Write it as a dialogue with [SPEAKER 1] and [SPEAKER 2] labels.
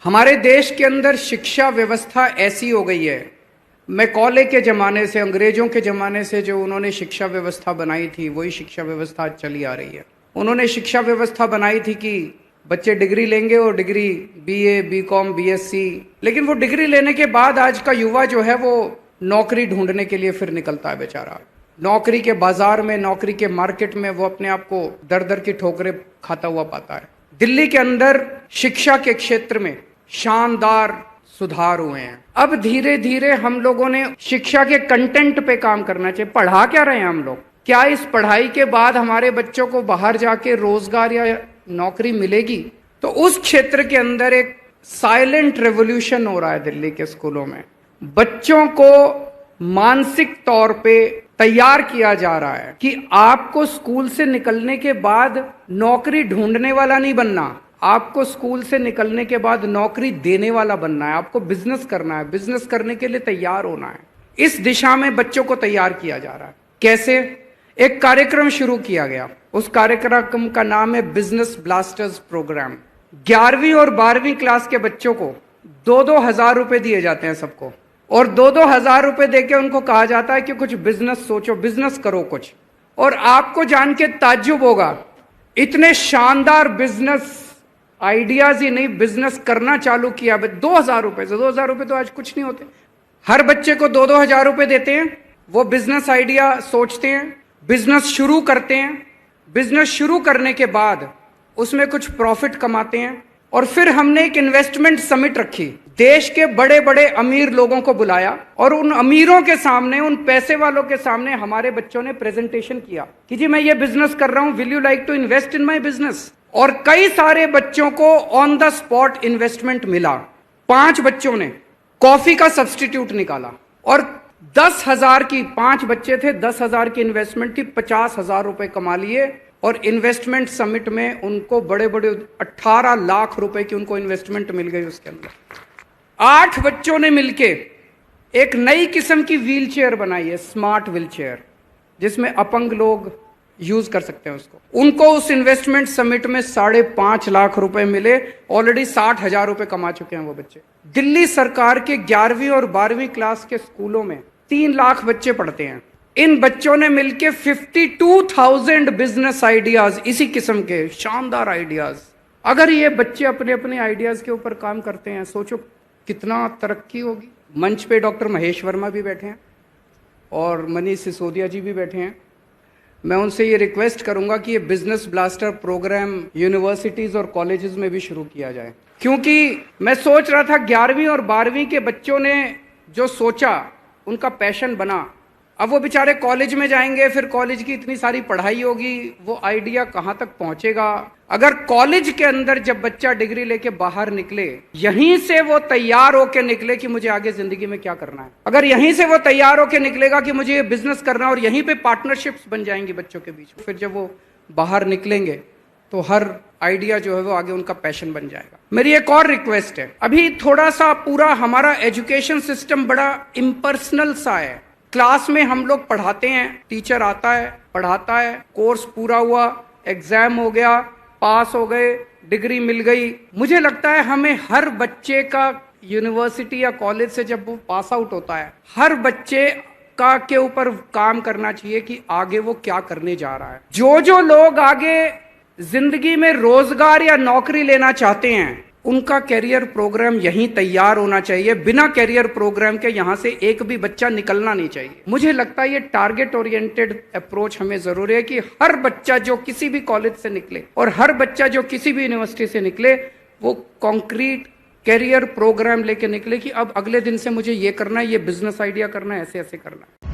[SPEAKER 1] हमारे देश के अंदर शिक्षा व्यवस्था ऐसी हो गई है, मैकॉले के ज़माने से, अंग्रेज़ों के ज़माने से जो उन्होंने शिक्षा व्यवस्था बनाई थी वही शिक्षा व्यवस्था आज चली आ रही है। उन्होंने शिक्षा व्यवस्था बनाई थी कि बच्चे डिग्री लेंगे और डिग्री बीए, बीकॉम, बीएससी, लेकिन वो डिग्री लेने के बाद आज का युवा जो है वो नौकरी ढूंढने के लिए फिर निकलता है बेचारा। नौकरी के बाजार में, नौकरी के मार्केट में वो अपने आप को दर दर की ठोकरें खाता हुआ पाता है। दिल्ली के अंदर शिक्षा के क्षेत्र में शानदार सुधार हुए हैं। अब धीरे धीरे हम लोगों ने शिक्षा के कंटेंट पे काम करना चाहिए। पढ़ा क्या रहे हैं हम लोग? क्या इस पढ़ाई के बाद हमारे बच्चों को बाहर जाके रोजगार या नौकरी मिलेगी? तो उस क्षेत्र के अंदर एक साइलेंट रेवोल्यूशन हो रहा है दिल्ली के स्कूलों में। बच्चों को मानसिक तौर पे तैयार किया जा रहा है कि आपको स्कूल से निकलने के बाद नौकरी ढूंढने वाला नहीं बनना, आपको स्कूल से निकलने के बाद नौकरी देने वाला बनना है, आपको बिजनेस करना है, बिजनेस करने के लिए तैयार होना है। इस दिशा में बच्चों को तैयार किया जा रहा है। कैसे? एक कार्यक्रम शुरू किया गया, उस कार्यक्रम का नाम है बिजनेस ब्लास्टर्स प्रोग्राम। 11वीं और 12वीं क्लास के बच्चों को 2-2 हजार रुपए दिए जाते हैं सबको, और 2-2 हजार रुपए देके उनको कहा जाता है कि कुछ बिजनेस सोचो, बिजनेस करो कुछ। और आपको जान के ताज्जुब होगा, इतने शानदार बिजनेस आइडियाज ही नहीं, बिजनेस करना चालू किया 2,000 रुपए से। 2,000 रुपए तो आज कुछ नहीं होते। हर बच्चे को 2-2 हजार रुपए देते हैं, वो बिजनेस आइडिया सोचते हैं, बिजनेस शुरू करते हैं। बिजनेस शुरू करने के बाद उसमें कुछ प्रॉफिट कमाते हैं, और फिर हमने एक इन्वेस्टमेंट समिट रखी। देश के बड़े बड़े अमीर लोगों को बुलाया और उन अमीरों के सामने, उन पैसे वालों के सामने हमारे बच्चों ने प्रेजेंटेशन किया कि जी मैं ये बिजनेस कर रहा हूं, will you like to invest in my business? और कई सारे बच्चों को ऑन द स्पॉट इन्वेस्टमेंट मिला। 5 बच्चों ने कॉफी का सब्स्टिट्यूट निकाला और 10,000 की, 5 बच्चे थे, 10,000 की इन्वेस्टमेंट थी, 50,000 रुपए कमा लिए। और इन्वेस्टमेंट समिट में उनको बड़े बड़े 18 लाख रुपए की उनको इन्वेस्टमेंट मिल गई। उसके अंदर 8 बच्चों ने मिलके एक नई किस्म की व्हील चेयर बनाई है, स्मार्ट व्हील चेयर, जिसमें अपंग लोग यूज कर सकते हैं उसको। उनको उस इन्वेस्टमेंट समिट में 5.5 लाख रुपए मिले। ऑलरेडी 60,000 रुपए कमा चुके हैं वो बच्चे। दिल्ली सरकार के 11वीं और 12वीं क्लास के स्कूलों में 3 लाख बच्चे पढ़ते हैं। इन बच्चों ने मिलके 52,000 बिजनेस आइडियाज, इसी किस्म के शानदार आइडियाज। अगर ये बच्चे अपने अपने आइडियाज के ऊपर काम करते हैं, सोचो कितना तरक्की होगी। मंच पे डॉक्टर महेश वर्मा भी बैठे हैं और मनीष सिसोदिया जी भी बैठे हैं। मैं उनसे ये रिक्वेस्ट करूंगा कि ये बिजनेस ब्लास्टर प्रोग्राम यूनिवर्सिटीज और कॉलेजेस में भी शुरू किया जाए, क्योंकि मैं सोच रहा था 11वीं और 12वीं के बच्चों ने जो सोचा, उनका पैशन बना। अब वो बेचारे कॉलेज में जाएंगे, फिर कॉलेज की इतनी सारी पढ़ाई होगी, वो आइडिया कहाँ तक पहुंचेगा? अगर कॉलेज के अंदर जब बच्चा डिग्री लेके बाहर निकले, यहीं से वो तैयार होके निकले कि मुझे आगे जिंदगी में क्या करना है, अगर यहीं से वो तैयार होके निकलेगा कि मुझे ये बिजनेस करना है, और यहीं पे पार्टनरशिप्स बन जाएंगी बच्चों के बीच में, फिर जब वो बाहर निकलेंगे तो हर आइडिया जो है वो आगे उनका पैशन बन जाएगा। मेरी एक और रिक्वेस्ट है, अभी थोड़ा सा पूरा हमारा एजुकेशन सिस्टम बड़ा इम्पर्सनल सा है। क्लास में हम लोग पढ़ाते हैं, टीचर आता है, पढ़ाता है, कोर्स पूरा हुआ, एग्जाम हो गया, पास हो गए, डिग्री मिल गई। मुझे लगता है हमें हर बच्चे का यूनिवर्सिटी या कॉलेज से जब वो पास आउट होता है, हर बच्चे का के ऊपर काम करना चाहिए कि आगे वो क्या करने जा रहा है। जो लोग आगे जिंदगी में रोजगार या नौकरी लेना चाहते हैं, उनका कैरियर प्रोग्राम यहीं तैयार होना चाहिए। बिना कैरियर प्रोग्राम के यहां से एक भी बच्चा निकलना नहीं चाहिए। मुझे लगता है ये टारगेट ओरिएंटेड अप्रोच हमें जरूरी है कि हर बच्चा जो किसी भी कॉलेज से निकले और हर बच्चा जो किसी भी यूनिवर्सिटी से निकले, वो कॉन्क्रीट कैरियर प्रोग्राम लेके निकले कि अब अगले दिन से मुझे ये करना है, ये बिजनेस आइडिया करना है, ऐसे ऐसे करना है।